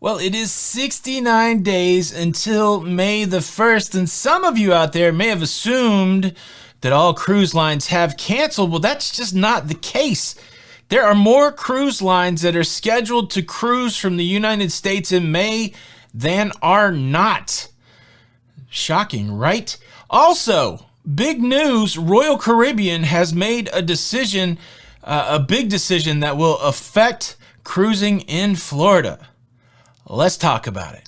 Well, it is 69 days until May the 1st, and some of you out there may have assumed that all cruise lines have canceled. Well, that's just not the case. There are more cruise lines that are scheduled to cruise from the United States in May than are not. Shocking, right? Also, big news, Royal Caribbean has made a decision, a big decision that will affect cruising in Florida. Let's talk about it.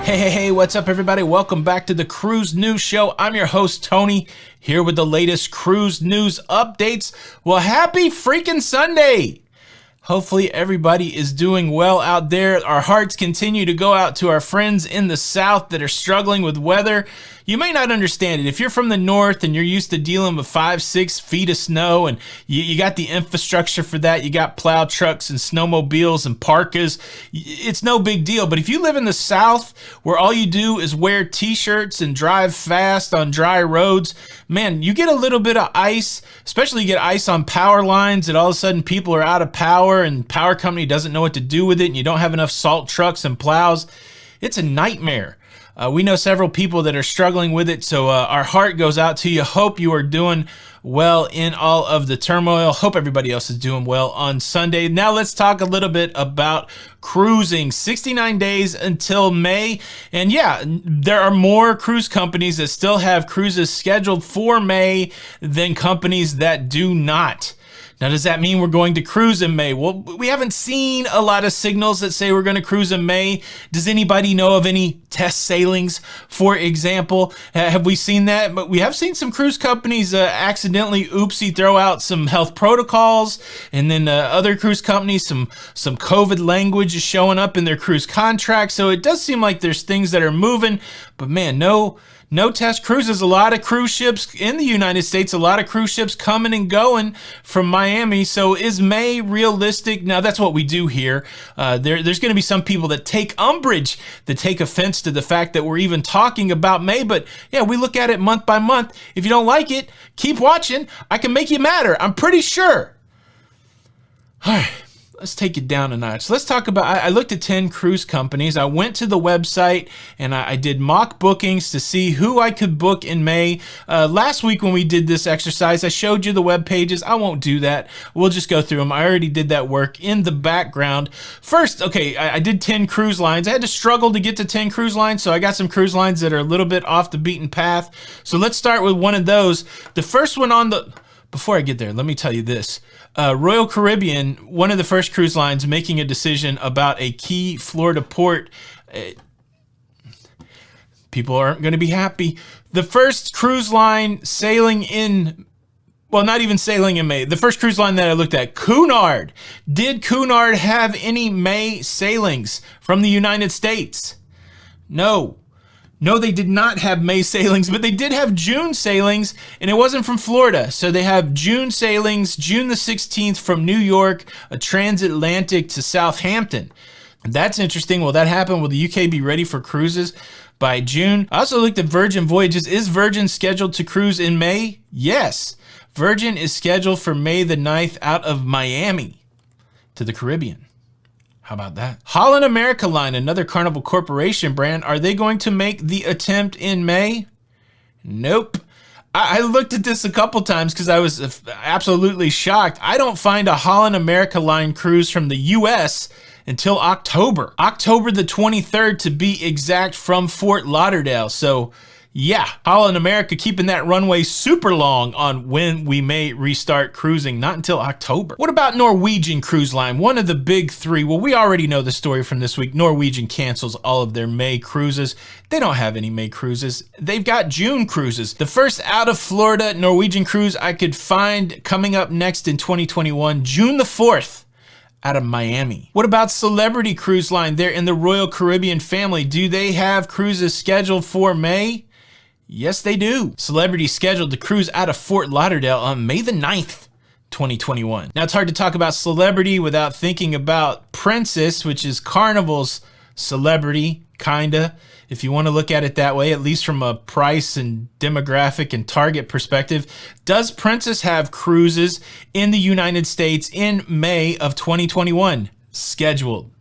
Hey, what's up everybody? Welcome back to the Cruise News Show. I'm your host, Tony, here with the latest cruise news updates. Well, happy freaking Sunday! Hopefully everybody is doing well out there. Our hearts continue to go out to our friends in the South that are struggling with weather. You may not understand it. If you're from the North and you're used to dealing with 5-6 feet of snow and you got the infrastructure for that, you got plow trucks and snowmobiles and parkas, it's no big deal. But if you live in the South where all you do is wear t-shirts and drive fast on dry roads, man, you get a little bit of ice, especially you get ice on power lines and all of a sudden people are out of power and power company doesn't know what to do with it and you don't have enough salt trucks and plows. It's a nightmare. We know several people that are struggling with it, so our heart goes out to you. Hope you are doing well in all of the turmoil. Hope everybody else is doing well on Sunday. Now let's talk a little bit about cruising. 69 days until May, and yeah, there are more cruise companies that still have cruises scheduled for May than companies that do not. Now, does that mean we're going to cruise in May? Well, we haven't seen a lot of signals that say we're going to cruise in May. Does anybody know of any test sailings, for example? Have we seen that? But we have seen some cruise companies accidentally, oopsie, throw out some health protocols, and then other cruise companies, some COVID language is showing up in their cruise contracts. So it does seem like there's things that are moving, but man, no test cruises. A lot of cruise ships in the United States, a lot of cruise ships coming and going from Miami. So is May realistic? Now that's what we do here. There's going to be some people that take umbrage, that take offense to the fact that we're even talking about May. But yeah, we look at it month by month. If you don't like it, keep watching. I can make you madder. I'm pretty sure. All right. Let's take it down a notch. Let's talk about, I looked at 10 cruise companies. I went to the website and I did mock bookings to see who I could book in May. Last week when we did this exercise, I showed you the web pages. I won't do that. We'll just go through them. I already did that work in the background. First, okay, I did 10 cruise lines. I had to struggle to get to 10 cruise lines, so I got some cruise lines that are a little bit off the beaten path. So let's start with one of those. The first one on the... Before I get there, let me tell you this. Royal Caribbean, one of the first cruise lines making a decision about a key Florida port. People aren't going to be happy. The first cruise line sailing in, well, not even sailing in May. The first cruise line that I looked at, Cunard. Did Cunard have any May sailings from the United States? No. No, they did not have May sailings, but they did have June sailings, and it wasn't from Florida. So they have June sailings, June the 16th from New York, a transatlantic to Southampton. That's interesting. Will that happen? Will the UK be ready for cruises by June? I also looked at Virgin Voyages. Is Virgin scheduled to cruise in May? Yes. Virgin is scheduled for May the 9th out of Miami to the Caribbean. How about that? Holland America Line, another Carnival Corporation brand. Are they going to make the attempt in May? Nope. I looked at this a couple times because I was absolutely shocked. I don't find a Holland America Line cruise from the US until October. October the 23rd to be exact, from Fort Lauderdale. So yeah, Holland America keeping that runway super long on when we may restart cruising, not until October. What about Norwegian Cruise Line, one of the big three? Well, we already know the story from this week. Norwegian cancels all of their May cruises. They don't have any May cruises. They've got June cruises. The first out of Florida Norwegian cruise I could find coming up next in 2021, June the 4th. Out of Miami. What about Celebrity Cruise Line? They're in the Royal Caribbean family. Do they have cruises scheduled for May? Yes, they do. Celebrity scheduled to cruise out of Fort Lauderdale on May the 9th, 2021. Now, it's hard to talk about Celebrity without thinking about Princess, which is Carnival's Celebrity, kinda. if you want to look at it that way, at least from a price and demographic and target perspective. Does Princess have cruises in the United States in May of 2021? Scheduled.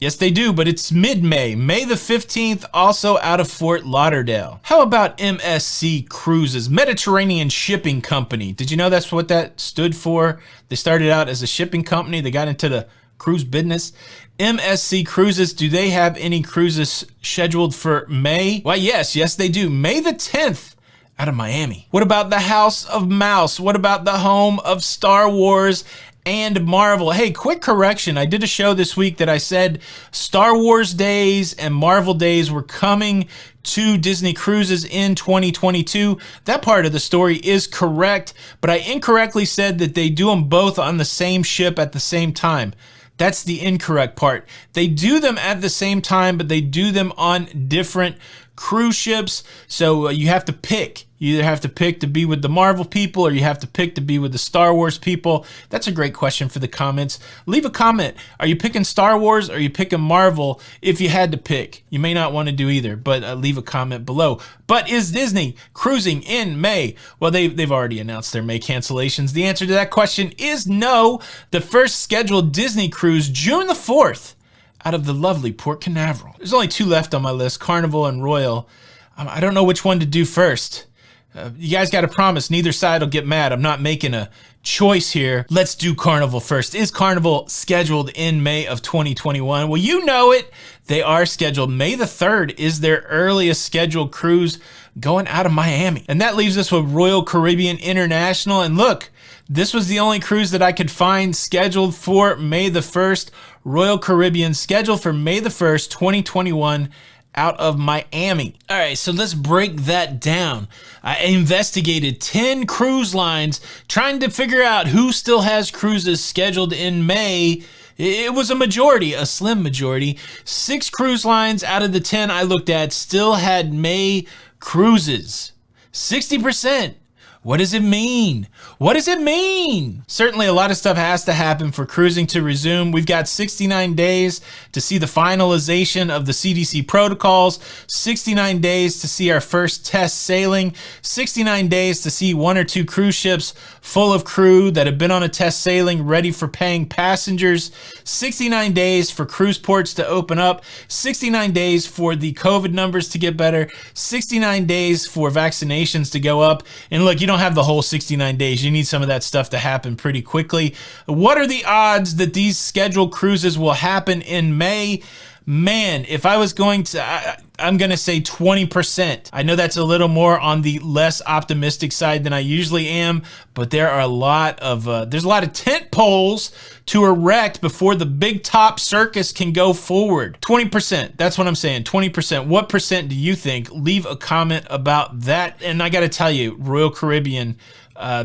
Yes, they do, but it's mid-May. May the 15th, also out of Fort Lauderdale. How about MSC Cruises, Mediterranean Shipping Company? Did you know that's what that stood for? They started out as a shipping company. They got into the cruise business. MSC Cruises, do they have any cruises scheduled for May? Why, yes, they do. May the 10th. Out of Miami. What about the House of Mouse? What about the home of Star Wars and Marvel? Hey, quick correction. I did a show this week that I said Star Wars days and Marvel days were coming to Disney Cruises in 2022. That part of the story is correct, but I incorrectly said that they do them both on the same ship at the same time. That's the incorrect part. They do them at the same time, but they do them on different cruise ships. So you have to pick. You either have to pick to be with the Marvel people or you have to pick to be with the Star Wars people. That's a great question for the comments. Leave a comment. Are you picking Star Wars or are you picking Marvel if you had to pick? You may not want to do either, but leave a comment below. But is Disney cruising in May? Well, they've already announced their May cancellations. The answer to that question is no. The first scheduled Disney cruise, June the 4th, out of the lovely Port Canaveral. There's only two left on my list, Carnival and Royal. I don't know which one to do first. You guys got to promise neither side will get mad. I'm not making a choice here. Let's do Carnival first. Is Carnival scheduled in May of 2021? Well, you know it. They are scheduled. May the 3rd is their earliest scheduled cruise going out of Miami. And that leaves us with Royal Caribbean International. And look, this was the only cruise that I could find scheduled for May the 1st. Royal Caribbean scheduled for May the 1st, 2021. Out of Miami. All right, so let's break that down. I investigated 10 cruise lines trying to figure out who still has cruises scheduled in May. It was a majority, a slim majority. 6 cruise lines out of the 10 I looked at still had May cruises. 60%. What does it mean? What does it mean? Certainly a lot of stuff has to happen for cruising to resume. We've got 69 days to see the finalization of the CDC protocols, 69 days to see our first test sailing, 69 days to see 1 or 2 cruise ships full of crew that have been on a test sailing ready for paying passengers, 69 days for cruise ports to open up, 69 days for the COVID numbers to get better, 69 days for vaccinations to go up. And look, you don't have the whole 69 days. You need some of that stuff to happen pretty quickly. What are the odds that these scheduled cruises will happen in May? Man, if I was going to, I'm going to say 20%. I know that's a little more on the less optimistic side than I usually am, but there are a lot of, there's a lot of tent poles to erect before the big top circus can go forward. 20%, that's what I'm saying, 20%. What percent do you think? Leave a comment about that. And I got to tell you, Royal Caribbean,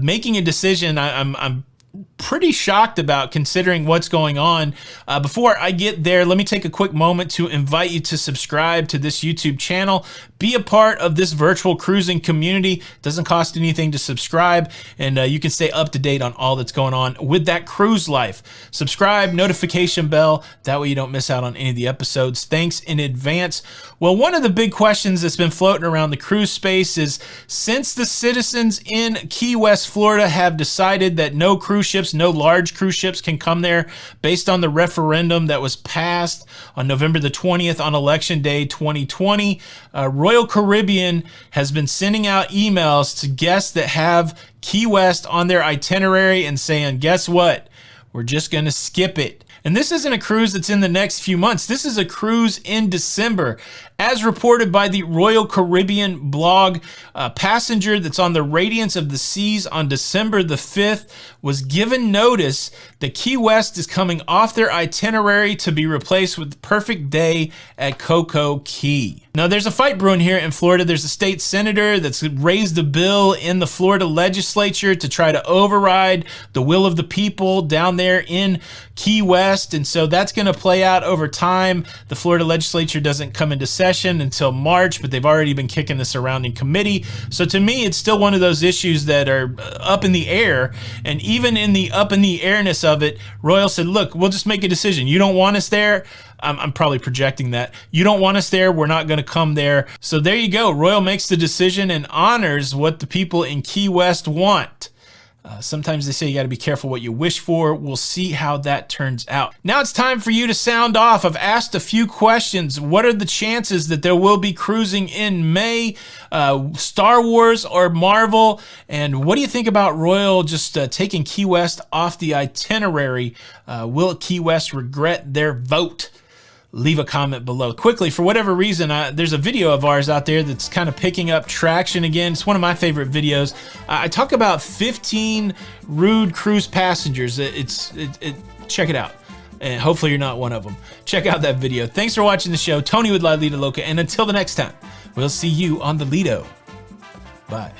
making a decision, I'm pretty shocked about considering what's going on. Before I get there, let me take a quick moment to invite you to subscribe to this YouTube channel. Be a part of this virtual cruising community. Doesn't cost anything to subscribe, and you can stay up to date on all that's going on with that cruise life. Subscribe, notification bell, that way you don't miss out on any of the episodes. Thanks in advance. Well, one of the big questions that's been floating around the cruise space is, since the citizens in Key West, Florida have decided that no cruise ships, no large cruise ships can come there based on the referendum that was passed on November the 20th on Election Day 2020, Royal Caribbean has been sending out emails to guests that have Key West on their itinerary and saying, guess what? We're just going to skip it. And this isn't a cruise that's in the next few months. This is a cruise in December. As reported by the Royal Caribbean blog, a passenger that's on the Radiance of the Seas on December the 5th was given notice that Key West is coming off their itinerary to be replaced with Perfect Day at Coco Key. Now, there's a fight brewing here in Florida. There's a state senator that's raised a bill in the Florida legislature to try to override the will of the people down there in Key West. And so that's going to play out over time. The Florida legislature doesn't come into session until March, but they've already been kicking the surrounding committee. So to me, it's still one of those issues that are up in the air. And even in the up in the airness of it, Royal said, look, we'll just make a decision. You don't want us there? I'm probably projecting that. You don't want us there, we're not going to come there. So there you go. Royal makes the decision and honors what the people in Key West want. Sometimes they say you got to be careful what you wish for. We'll see how that turns out. Now it's time for you to sound off. I've asked a few questions. What are the chances that there will be cruising in May? Star Wars or Marvel? And what do you think about Royal just taking Key West off the itinerary? Will Key West regret their vote? Leave a comment below. Quickly, for whatever reason, there's a video of ours out there that's kind of picking up traction again. It's one of my favorite videos. I talk about 15 rude cruise passengers. Check it out. And hopefully you're not one of them. Check out that video. Thanks for watching the show. Tony with Lido Loca. And until the next time, we'll see you on the Lido. Bye.